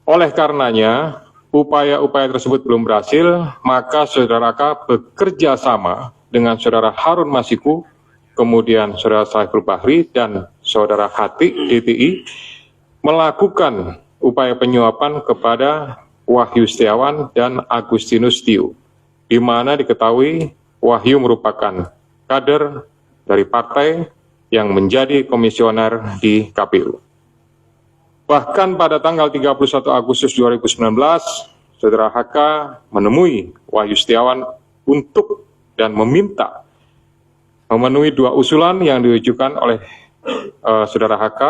Oleh karenanya, upaya-upaya tersebut belum berhasil, maka Saudara K bekerja sama dengan Saudara Harun Masiku, kemudian Saudara Saiful Bahri, dan Saudara Hati DTI melakukan upaya penyuapan kepada Wahyu Setiawan dan Agustinus Tio, di mana diketahui Wahyu merupakan kader dari partai yang menjadi komisioner di KPU. Bahkan pada tanggal 31 Agustus 2019, Saudara HK menemui Wahyu Setiawan untuk dan meminta memenuhi dua usulan yang diajukan oleh Saudara HK,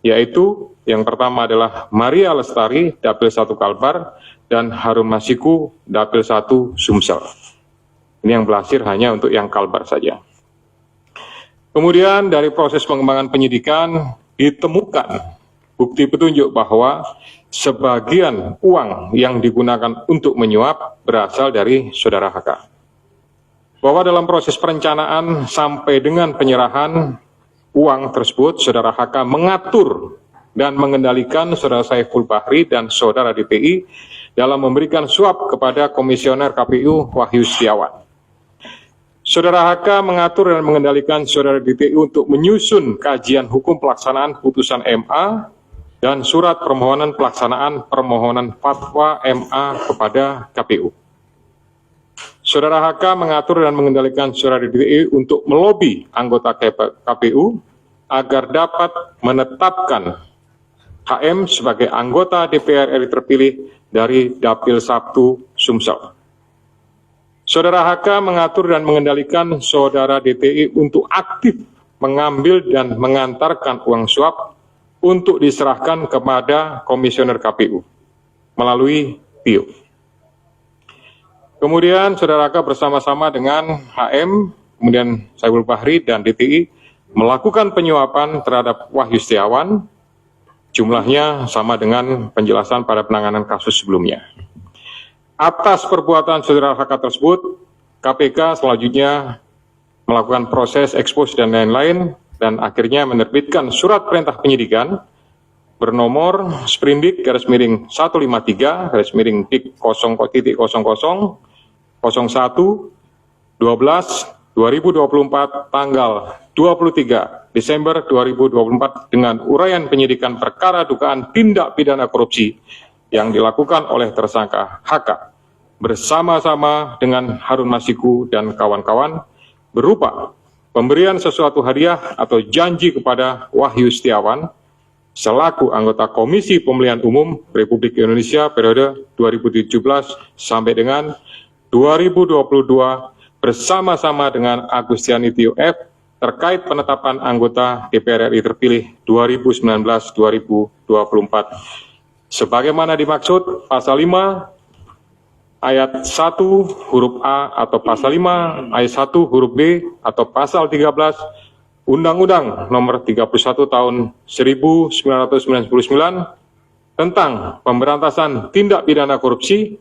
yaitu yang pertama adalah Maria Lestari, Dapil 1 Kalbar, dan Harun Masiku, Dapil 1 Sumsel. Ini yang berhasil hanya untuk yang Kalbar saja. Kemudian dari proses pengembangan penyidikan ditemukan bukti petunjuk bahwa sebagian uang yang digunakan untuk menyuap berasal dari Saudara HK. Bahwa dalam proses perencanaan sampai dengan penyerahan uang tersebut, Saudara HK mengatur dan mengendalikan Saudara Saiful Bahri dan Saudara DTI dalam memberikan suap kepada Komisioner KPU Wahyu Setiawan. Saudara HK mengatur dan mengendalikan Saudara DTI untuk menyusun kajian hukum pelaksanaan putusan MA dan surat permohonan pelaksanaan permohonan fatwa MA kepada KPU. Saudara HK mengatur dan mengendalikan Saudara DTI untuk melobi anggota KPU agar dapat menetapkan HM sebagai anggota DPR RI terpilih dari Dapil 1 Sumsel. Saudara HK mengatur dan mengendalikan Saudara DTI untuk aktif mengambil dan mengantarkan uang suap untuk diserahkan kepada Komisioner KPU melalui Tio. Kemudian Saudara HK bersama-sama dengan HM, kemudian Saiful Bahri dan DTI melakukan penyuapan terhadap Wahyu Setiawan, jumlahnya sama dengan penjelasan pada penanganan kasus sebelumnya. Atas perbuatan Saudara HK tersebut, KPK selanjutnya melakukan proses ekspos dan lain-lain, dan akhirnya menerbitkan surat perintah penyidikan bernomor Sprindik /153/Dik 0.01/12/2024 tanggal 23 Desember 2024 dengan uraian penyidikan perkara dugaan tindak pidana korupsi yang dilakukan oleh tersangka HK bersama-sama dengan Harun Masiku dan kawan-kawan berupa pemberian sesuatu hadiah atau janji kepada Wahyu Setiawan selaku anggota Komisi Pemilihan Umum Republik Indonesia periode 2017 sampai dengan 2022 bersama-sama dengan Agustiani Tio F terkait penetapan anggota DPR RI terpilih 2019-2024. Sebagaimana dimaksud pasal 5 ayat 1 huruf A atau pasal 5 ayat 1 huruf B atau pasal 13 Undang-Undang Nomor 31 Tahun 1999 tentang pemberantasan tindak pidana korupsi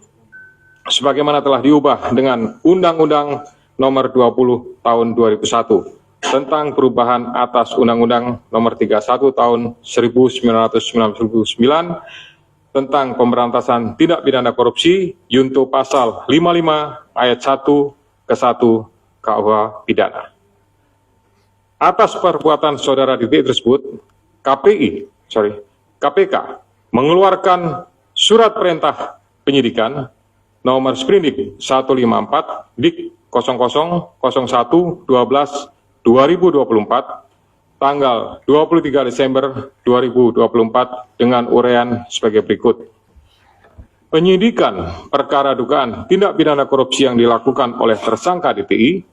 sebagaimana telah diubah dengan Undang-Undang Nomor 20 Tahun 2001 tentang perubahan atas Undang-Undang Nomor 31 Tahun 1999 tentang pemberantasan tindak pidana korupsi junto pasal 55 ayat 1 ke 1 KUH pidana. Atas perbuatan Saudara DTI tersebut, KPK mengeluarkan surat perintah penyidikan nomor Sprindik 154 Dik 0001/12/2024 tanggal 23 Desember 2024 dengan uraian sebagai berikut. Penyidikan perkara dugaan tindak pidana korupsi yang dilakukan oleh tersangka DTI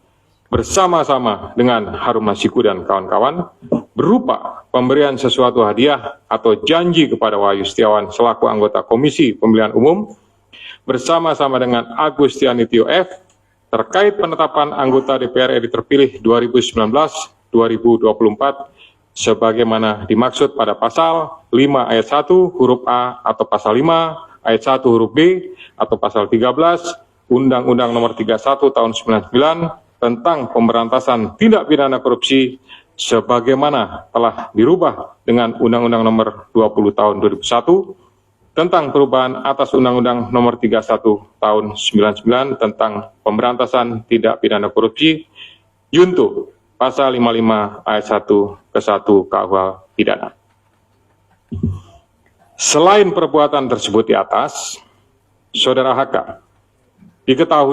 bersama-sama dengan Harun Masiku dan kawan-kawan berupa pemberian sesuatu hadiah atau janji kepada Wahyu Setiawan selaku anggota Komisi Pemilihan Umum bersama-sama dengan Agustiani Tio F terkait penetapan anggota DPR RI terpilih 2019-2024 sebagaimana dimaksud pada pasal 5 ayat 1 huruf A atau pasal 5 ayat 1 huruf B atau pasal 13 Undang-Undang Nomor 31 Tahun 99 tentang pemberantasan tindak pidana korupsi sebagaimana telah dirubah dengan Undang-Undang Nomor 20 Tahun 2001 tentang perubahan atas Undang-Undang Nomor 31 Tahun 99 tentang pemberantasan tindak pidana korupsi, junto Pasal 55 ayat 1 ke 1 KUH pidana. Selain perbuatan tersebut di atas, Saudara HK diketahui